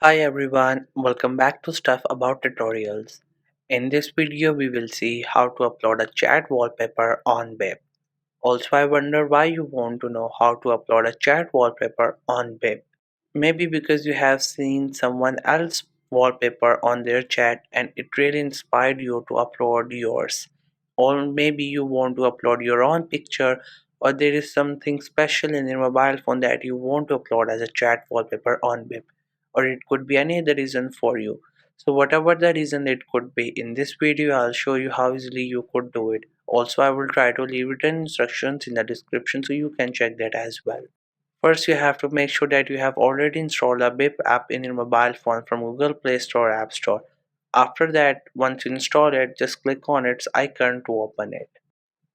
Hi everyone, welcome back to Stuff About Tutorials. In this video we will see how to upload a chat wallpaper on web. Also I wonder why you want to know how to upload a chat wallpaper on web. Maybe because you have seen someone else's wallpaper on their chat and it really inspired you to upload yours. Or maybe you want to upload your own picture, or there is something special in your mobile phone that you want to upload as a chat wallpaper on web. Or it could be any other reason for you. So whatever the reason it could be, in this video I'll show you how easily you could do it. Also I will try to leave written instructions in the description so you can check that as well. First, you have to make sure that you have already installed a BIP app in your mobile phone from Google Play Store or App Store. After that, once you install it, just click on its icon to open it.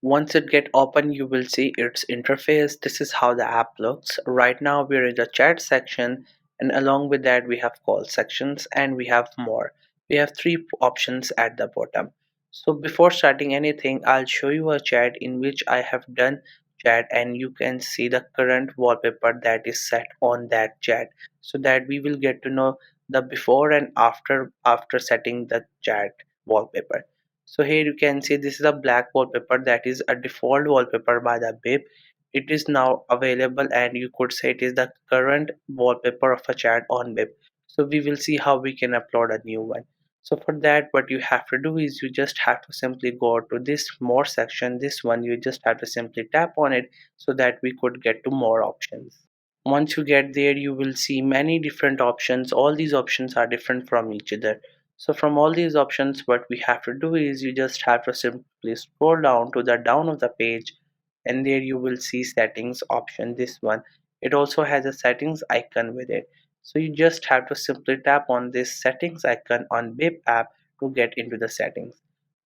Once it get open, you will see its interface. This is how the app looks. Right now, we're in the chat section, and along with that, we have call sections and we have more. We have three options at the bottom. So before starting anything, I'll show you a chat in which I have done chat, and you can see the current wallpaper that is set on that chat, so that we will get to know the before and after setting the chat wallpaper. So here you can see this is a black wallpaper that is a default wallpaper by the BIP. It is now available and you could say it is the current wallpaper of a chat on BIP. So we will see how we can upload a new one. So for that what you have to do is you just have to simply go to this more section, this one you just have to simply tap on it so that we could get to more options. Once you get there, you will see many different options. All these options are different from each other. So from all these options, what we have to do is you just have to simply scroll down to the down of the page, and there you will see settings option, this one. It also has a settings icon with it. So you just have to simply tap on this settings icon on BIP app to get into the settings.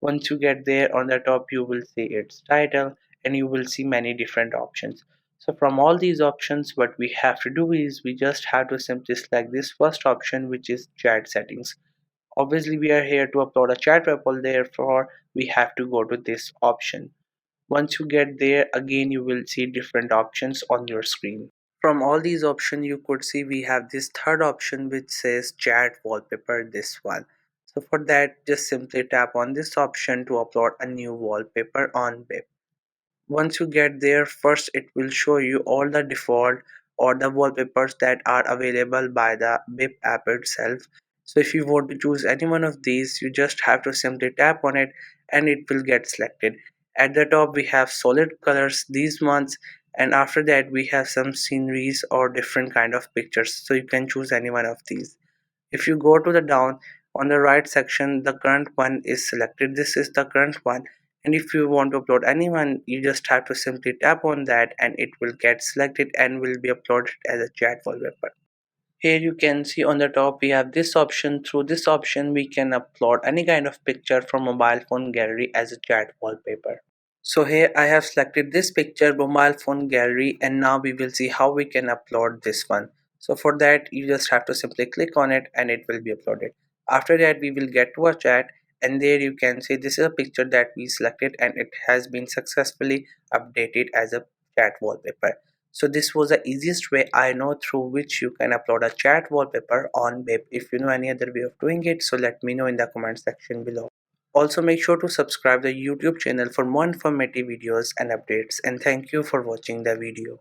Once you get there, on the top you will see its title and you will see many different options. So from all these options, what we have to do is we just have to simply select this first option, which is chat settings. Obviously we are here to upload a chat report, therefore we have to go to this option. Once you get there, again you will see different options on your screen. From all these options you could see we have this third option which says chat wallpaper, this one. So for that just simply tap on this option to upload a new wallpaper on web. Once you get there, first it will show you all the default or the wallpapers that are available by the BIP app itself. So if you want to choose any one of these, you just have to simply tap on it and it will get selected. At the top we have solid colors, these ones, and after that we have some sceneries or different kind of pictures, so you can choose any one of these. If you go to the down on the right section, the current one is selected. This is the current one. And if you want to upload anyone, you just have to simply tap on that and it will get selected and will be uploaded as a chat wallpaper. Here you can see on the top we have this option. Through this option we can upload any kind of picture from mobile phone gallery as a chat wallpaper. So here I have selected this picture mobile phone gallery, and now we will see how we can upload this one. So for that you just have to simply click on it and it will be uploaded. After that we will get to a chat, and there you can see this is a picture that we selected and it has been successfully updated as a chat wallpaper. So this was the easiest way I know through which you can upload a chat wallpaper on web. If you know any other way of doing it, so let me know in the comment section below. Also make sure to subscribe the YouTube channel for more informative videos and updates, and thank you for watching the video.